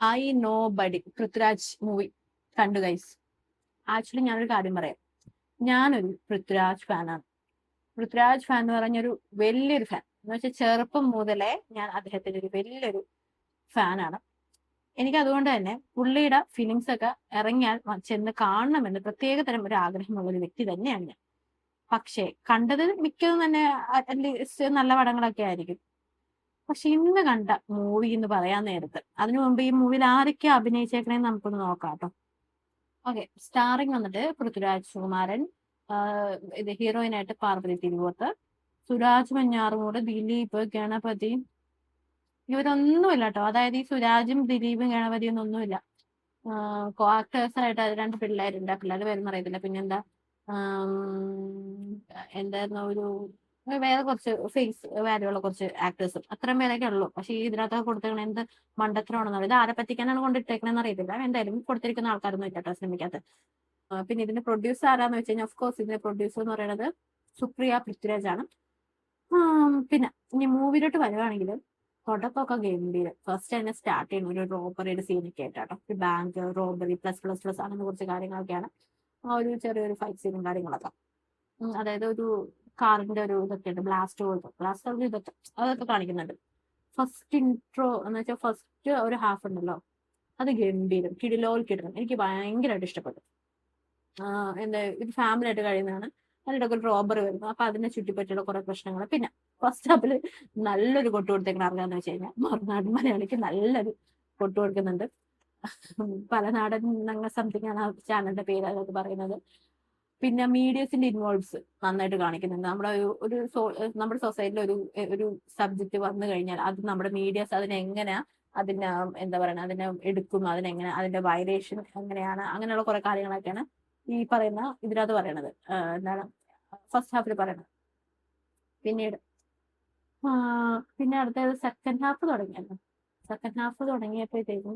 I know buddy Prithviraj movie കണ്ടു guys. Actually ഞാനൊരു കാര്യം പറയാം, ഞാനൊരു പൃഥ്വിരാജ് ഫാനാണ്. പൃഥ്വിരാജ് ഫാൻ എന്ന് പറഞ്ഞൊരു വലിയൊരു ഫാൻ എന്ന് വെച്ചാൽ ചെറുപ്പം മുതലേ ഞാൻ അദ്ദേഹത്തിന്റെ ഒരു വലിയൊരു ഫാനാണ്. എനിക്ക് അതുകൊണ്ട് തന്നെ പുള്ളിയുടെ ഫിലിംസ് ഒക്കെ ഇറങ്ങിയാൽ ചെന്ന് കാണണമെന്ന് പ്രത്യേക തരം ഒരു ആഗ്രഹമുള്ള ഒരു വ്യക്തി തന്നെയാണ് ഞാൻ. പക്ഷേ കണ്ടത് മിക്കതും തന്നെ അറ്റ്ലീസ്റ്റ് നല്ല പടങ്ങളൊക്കെ ആയിരിക്കും. പക്ഷെ ഇന്ന് കണ്ട മൂവി എന്ന് പറയാൻ നേരത്ത് അതിനു മുമ്പ് ഈ മൂവിയിൽ ആരൊക്കെ അഭിനയിച്ചേക്കണേന്ന് നമുക്കൊന്ന് നോക്കാം കേട്ടോ. ഓക്കെ, സ്റ്റാറിങ് വന്നിട്ട് പൃഥ്വിരാജ് സുകുമാരൻ, ഇത് ഹീറോയിനായിട്ട് പാർവതി തിരുവോത്ത്, സുരാജ് വെഞ്ഞാറുമൂട്, ദിലീപ്, ഗണപതി, ഇവരൊന്നുമില്ല കേട്ടോ. അതായത് ഈ സുരാജും ദിലീപും ഗണപതിയും ഒന്നുമില്ല. കോ ആക്ടേഴ്സ് ആയിട്ട് അത് രണ്ട് പിള്ളേരുണ്ട്. ആ പിള്ളേർ പേരൊന്നും അറിയത്തില്ല. പിന്നെന്താ, എന്തായിരുന്നു ഒരു വേറെ കുറച്ച് ഫേസ് വാല്യൂ ഉള്ള കുറച്ച് ആക്ടേഴ്സും അത്രയും പേരൊക്കെ ഉള്ളൂ. പക്ഷെ ഈ ഇതിനകത്തൊക്കെ കൊടുത്തേക്കണ എന്ത് മണ്ടത്തരമാണെന്ന് അറിയാം. ഇത് ആരെ പറ്റിക്കാനാണ് കൊണ്ടിട്ടേക്കണെന്ന് അറിയത്തില്ല. എന്തായാലും കൊടുത്തിരിക്കുന്ന ആൾക്കാരൊന്നും ഇല്ല കേട്ടോ സിനിമയ്ക്കകത്ത്. പിന്നെ ഇതിന്റെ പ്രൊഡ്യൂസർ ആരാന്ന് വെച്ച് കഴിഞ്ഞാൽ, ഓഫ് കോഴ്സ് ഇതിന്റെ പ്രൊഡ്യൂസർ എന്ന് പറയുന്നത് സുപ്രിയ പൃഥ്വിരാജ് ആണ്. പിന്നെ ഇനി മൂവിയിലോട്ട് വരുവാണെങ്കിൽ തുടക്കമൊക്കെ ഗംഭീരം. ഫസ്റ്റ് തന്നെ സ്റ്റാർട്ട് ചെയ്യുന്ന ഒരു റോബറിയുടെ സീനൊക്കെ ആയിട്ടാട്ടോ. ഒരു bank robbery plus plus plus അങ്ങനെ കുറച്ച് കാര്യങ്ങളൊക്കെയാണ്. ആ ഒരു ചെറിയൊരു ഫൈറ്റ് സീനും കാര്യങ്ങളൊക്കെ. അതായത് ഒരു കാറിന്റെ ഒരു ഇതൊക്കെ ഉണ്ട്, ബ്ലാസ്റ്റ് ഇതൊക്കെ അതൊക്കെ കാണിക്കുന്നുണ്ട്. ഫസ്റ്റ് ഇൻട്രോ എന്ന് വെച്ചാൽ ഫസ്റ്റ് ഒരു ഹാഫ് ഉണ്ടല്ലോ, അത് ഗംഭീരം, കിടിലോൽ കിടണം. എനിക്ക് ഭയങ്കരമായിട്ട് ഇഷ്ടപ്പെട്ടു. എന്താ ഇത് ഫാമിലി ആയിട്ട് കഴിയുന്നതാണ്. അതിനിടയ്ക്ക് ഒരു റോബറി വരുന്നു. അപ്പൊ അതിനെ ചുറ്റിപ്പറ്റിയുള്ള കുറെ പ്രശ്നങ്ങൾ. പിന്നെ ഫസ്റ്റ് ഹാഫില് നല്ലൊരു കൊട്ടു കൊടുത്തേക്കുന്ന ആർക്കാന്ന് വെച്ച് കഴിഞ്ഞാൽ മറുനാടൻ മലയാളിക്ക് നല്ലൊരു കൊട്ടു കൊടുക്കുന്നുണ്ട്. പലനാടൻ സംതിങ് ആണ് ആ ചാനലിന്റെ പേര് അതൊക്കെ പറയുന്നത്. പിന്നെ മീഡിയസിന്റെ ഇൻവോൾവ്സ് നന്നായിട്ട് കാണിക്കുന്നുണ്ട്. നമ്മുടെ നമ്മുടെ സൊസൈറ്റിയിൽ ഒരു സബ്ജക്ട് വന്നു കഴിഞ്ഞാൽ അത് നമ്മുടെ മീഡിയസ് അതിനെങ്ങനെയാ അതിനെ എന്താ പറയുക അതിനെ എടുക്കും, അതിനെങ്ങനെ അതിന്റെ വയലേഷൻ എങ്ങനെയാണ്, അങ്ങനെയുള്ള കുറെ കാര്യങ്ങളൊക്കെയാണ് ഈ പറയുന്ന ഇതിനകത്ത് പറയണത്. എന്താണ് ഫസ്റ്റ് ഹാഫിൽ പറയണത്. പിന്നീട് പിന്നെ അടുത്തത് സെക്കൻഡ് ഹാഫ് തുടങ്ങിയല്ലോ. സെക്കൻഡ് ഹാഫ് തുടങ്ങിയപ്പോഴത്തേക്കും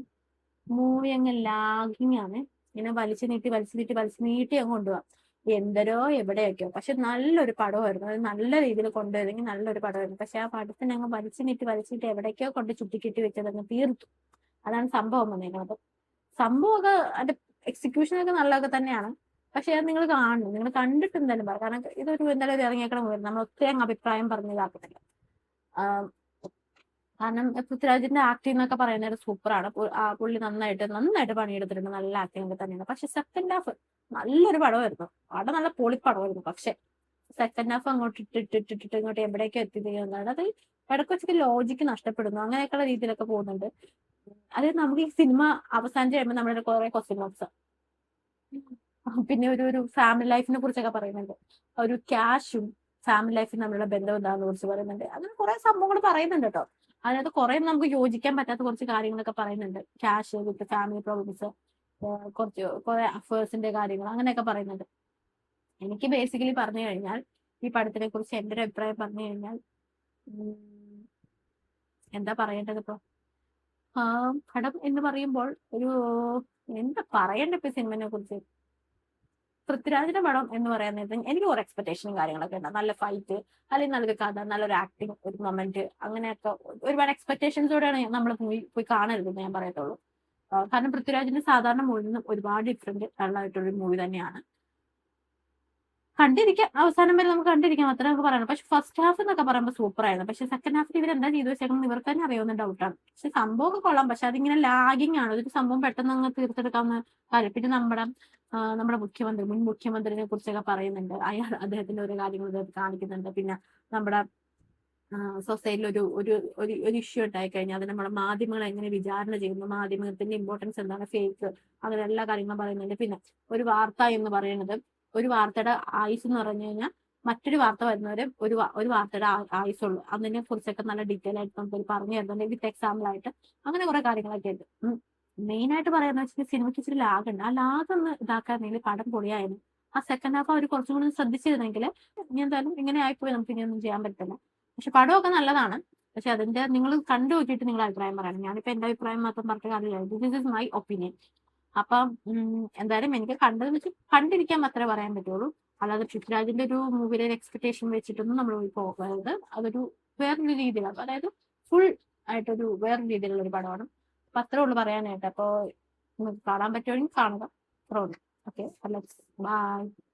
മൂവി അങ്ങ് ലാഗിങ് ആണ്. ഇങ്ങനെ വലിച്ചു നീട്ടി അങ്ങ് കൊണ്ടുപോവാം. എന്തരോ എവിടെയൊക്കെയോ. പക്ഷെ നല്ലൊരു പടമായിരുന്നു. അത് നല്ല രീതിയിൽ കൊണ്ടുവരുമെങ്കിൽ നല്ലൊരു പടമായിരുന്നു. പക്ഷെ ആ പടത്തിനെ അങ്ങ് വലിച്ചു നീട്ടി എവിടേക്കോ കൊണ്ട് ചുറ്റിക്കെട്ടി വെച്ചതങ്ങ് തീർത്തു. അതാണ് സംഭവം വന്നേക്കുന്നത്. സംഭവമൊക്കെ അതിന്റെ എക്സിക്യൂഷനൊക്കെ നല്ലതൊക്കെ തന്നെയാണ്. പക്ഷെ അത് നിങ്ങൾ കാണണം, നിങ്ങൾ കണ്ടിട്ട് എന്തായാലും പറയാം. കാരണം ഇതൊരു എന്തായാലും ഇറങ്ങിയേക്കണം പോലും നമ്മൾ ഒത്തിരി അങ്ങ് അഭിപ്രായം പറഞ്ഞു ഇതാക്കുന്നില്ല. കാരണം പൃഥ്വിരാജിന്റെ ആക്ടിംഗ് എന്നൊക്കെ പറയുന്നത് സൂപ്പറാണ്. പുള്ളി നന്നായിട്ട് പണിയെടുത്തിട്ടുണ്ട്. നല്ല ആക്ടിംഗ് ഒക്കെ തന്നെയാണ്. പക്ഷെ സെക്കൻഡ് ഹാഫ് നല്ലൊരു പടമായിരുന്നു. പടം നല്ല പൊളിപ്പടമായിരുന്നു. പക്ഷെ സെക്കൻഡ് ഹാഫ് അങ്ങോട്ട് ഇട്ടിട്ട് ഇങ്ങോട്ട് എവിടേക്കോ എത്തിക്കുന്നതാണ്. അത് ഇടയ്ക്ക് വെച്ചിട്ട് ലോജിക്ക് നഷ്ടപ്പെടുന്നു. അങ്ങനെയൊക്കെയുള്ള രീതിയിലൊക്കെ പോകുന്നുണ്ട്. അതായത് നമുക്ക് ഈ സിനിമ അവസാനിച്ച് കഴിയുമ്പോൾ നമ്മുടെ കുറെ ക്വസ്റ്റ്യൻ മാർക്സ്. പിന്നെ ഒരു ഫാമിലി ലൈഫിനെ കുറിച്ചൊക്കെ പറയുന്നുണ്ട്. ഒരു ക്യാഷും ഫാമിലി ലൈഫും തമ്മിലുള്ള ബന്ധം എന്താണെന്ന് കുറിച്ച് പറയുന്നുണ്ട്. അങ്ങനെ കുറെ സംഭവങ്ങൾ പറയുന്നുണ്ട് കേട്ടോ. അതിനകത്ത് കുറെ നമുക്ക് യോജിക്കാൻ പറ്റാത്ത കുറച്ച് കാര്യങ്ങളൊക്കെ പറയുന്നുണ്ട്. ക്യാഷ് വിത്ത് ഫാമിലി പ്രോബ്ലംസ്, കുറച്ച് കുറെ അഫേഴ്സിന്റെ കാര്യങ്ങൾ അങ്ങനെയൊക്കെ പറയുന്നുണ്ട്. എനിക്ക് ബേസിക്കലി പറഞ്ഞു കഴിഞ്ഞാൽ ഈ പടത്തിനെ കുറിച്ച് എന്റെ ഒരു അഭിപ്രായം പറഞ്ഞു കഴിഞ്ഞാൽ എന്താ പറയേണ്ടത് ഇപ്പൊ, പടം എന്ന് പറയുമ്പോൾ ഒരു എന്താ പറയണ്ട ഇപ്പൊ സിനിമനെ കുറിച്ച്. പൃഥ്വിരാജിന്റെ പടം എന്ന് പറയുന്നത് എനിക്ക് കുറെ എക്സ്പെക്ടേഷനും കാര്യങ്ങളൊക്കെ ഉണ്ട്. നല്ല ഫൈറ്റ്, അല്ലെങ്കിൽ നല്ലൊരു കഥ, നല്ലൊരു ആക്ടിങ്, ഒരു മൊമെന്റ്, അങ്ങനെയൊക്കെ ഒരുപാട് എക്സ്പെക്ടേഷൻസോടെയാണ് നമ്മൾ പോയി കാണരുതെന്ന് ഞാൻ പറയത്തുള്ളൂ. കാരണം പൃഥ്വിരാജിന്റെ സാധാരണ മൂവിൽ നിന്നും ഒരുപാട് ഡിഫറെന്റ് ഉള്ളതായിട്ടൊരു മൂവി തന്നെയാണ്. കണ്ടിരിക്കാം, അവസാനം വരെ നമുക്ക് കണ്ടിരിക്കാം, അത്ര നമുക്ക് പറയണം. പക്ഷെ ഫസ്റ്റ് ഹാഫ് എന്നൊക്കെ പറയുമ്പോൾ സൂപ്പർ ആയിരുന്നു. പക്ഷെ സെക്കൻഡ് ഹാഫിൽ ഇവരെന്താ ചെയ്തു വെച്ചേക്കുന്നത് ഇവർക്ക് തന്നെ അറിയാവുന്ന ഡൗട്ടാണ്. പക്ഷെ സംഭവമൊക്കെ കൊള്ളാം. പക്ഷെ അതിങ്ങനെ ലാഗിങ് ആണ്. ഒരു സംഭവം പെട്ടെന്ന് അങ്ങ് തീർത്തെടുക്കാവുന്ന കാര്യം. പിന്നെ നമ്മുടെ മുൻ മുഖ്യമന്ത്രിനെ കുറിച്ചൊക്കെ പറയുന്നുണ്ട്. അദ്ദേഹത്തിന്റെ ഓരോ കാര്യങ്ങൾ കാണിക്കുന്നുണ്ട്. പിന്നെ നമ്മുടെ സൊസൈറ്റിയിൽ ഒരു ഇഷ്യൂ ഉണ്ടായി കഴിഞ്ഞാൽ അത് നമ്മുടെ മാധ്യമങ്ങൾ എങ്ങനെ വിചാരണ ചെയ്യുന്നു, മാധ്യമത്തിന്റെ ഇമ്പോർട്ടൻസ് എന്താണ്, ഫേക്ക്, അങ്ങനെ എല്ലാ കാര്യങ്ങളും പറയുന്നുണ്ട്. പിന്നെ ഒരു വാർത്ത എന്ന് പറയുന്നത്, ഒരു വാർത്തയുടെ ആയുസ് എന്ന് പറഞ്ഞു കഴിഞ്ഞാൽ മറ്റൊരു വാർത്ത വരുന്നവരെ ഒരു വാർത്തയുടെ ആയുസുള്ളൂ. അതിനെ കുറിച്ചൊക്കെ നല്ല ഡീറ്റെയിൽ ആയിട്ട് നമുക്ക് പറഞ്ഞു തരുന്നുണ്ട് വിത്ത് എക്സാമ്പിൾ ആയിട്ട്. അങ്ങനെ കുറെ കാര്യങ്ങളൊക്കെ ഉണ്ട്. മെയിൻ ആയിട്ട് പറയാന്ന് വെച്ചാൽ സിനിമയ്ക്ക് ഇച്ചിരി ലാഗ് ഉണ്ട്. ആ ലാഗ് ഒന്ന് ഇതാക്കാന്നെങ്കിൽ പടം പൊളിയായിരുന്നു. ആ സെക്കൻഡ് ഹാഫ് അവർ കുറച്ചും കൂടി ശ്രദ്ധിച്ചിരുന്നെങ്കിൽ ഇനി എന്തായാലും ഇങ്ങനെ ആയിപ്പോയി, നമുക്ക് ഇനിയൊന്നും ചെയ്യാൻ പറ്റില്ല. പക്ഷെ പടമൊക്കെ നല്ലതാണ്. പക്ഷെ അതിന്റെ നിങ്ങൾ കണ്ടു നോക്കിയിട്ട് നിങ്ങൾ അഭിപ്രായം പറയണം. ഞാനിപ്പോ എന്റെ അഭിപ്രായം മാത്രം പറഞ്ഞ കാര്യമില്ല. This is my opinion. അപ്പം എന്തായാലും എനിക്ക് കണ്ടത് വെച്ച് കണ്ടിരിക്കാൻ മാത്രമേ പറയാൻ പറ്റുള്ളൂ. അല്ലാതെ പൃഥ്വിരാജിന്റെ ഒരു മൂവിയിലെ എക്സ്പെക്ടേഷൻ വെച്ചിട്ടൊന്നും നമ്മൾ പോകരുത്. അതൊരു വേറൊരു രീതിയിലാണ്. അതായത് ഫുൾ ആയിട്ടൊരു വേറൊരു രീതിയിലുള്ള ഒരു പടമാണ്. അപ്പൊ അത്രേ ഉള്ളൂ പറയാനായിട്ട്. അപ്പൊ കാണാൻ പറ്റുമെങ്കിൽ കാണുക. അത്രേ ഉള്ളൂ. Okay, by.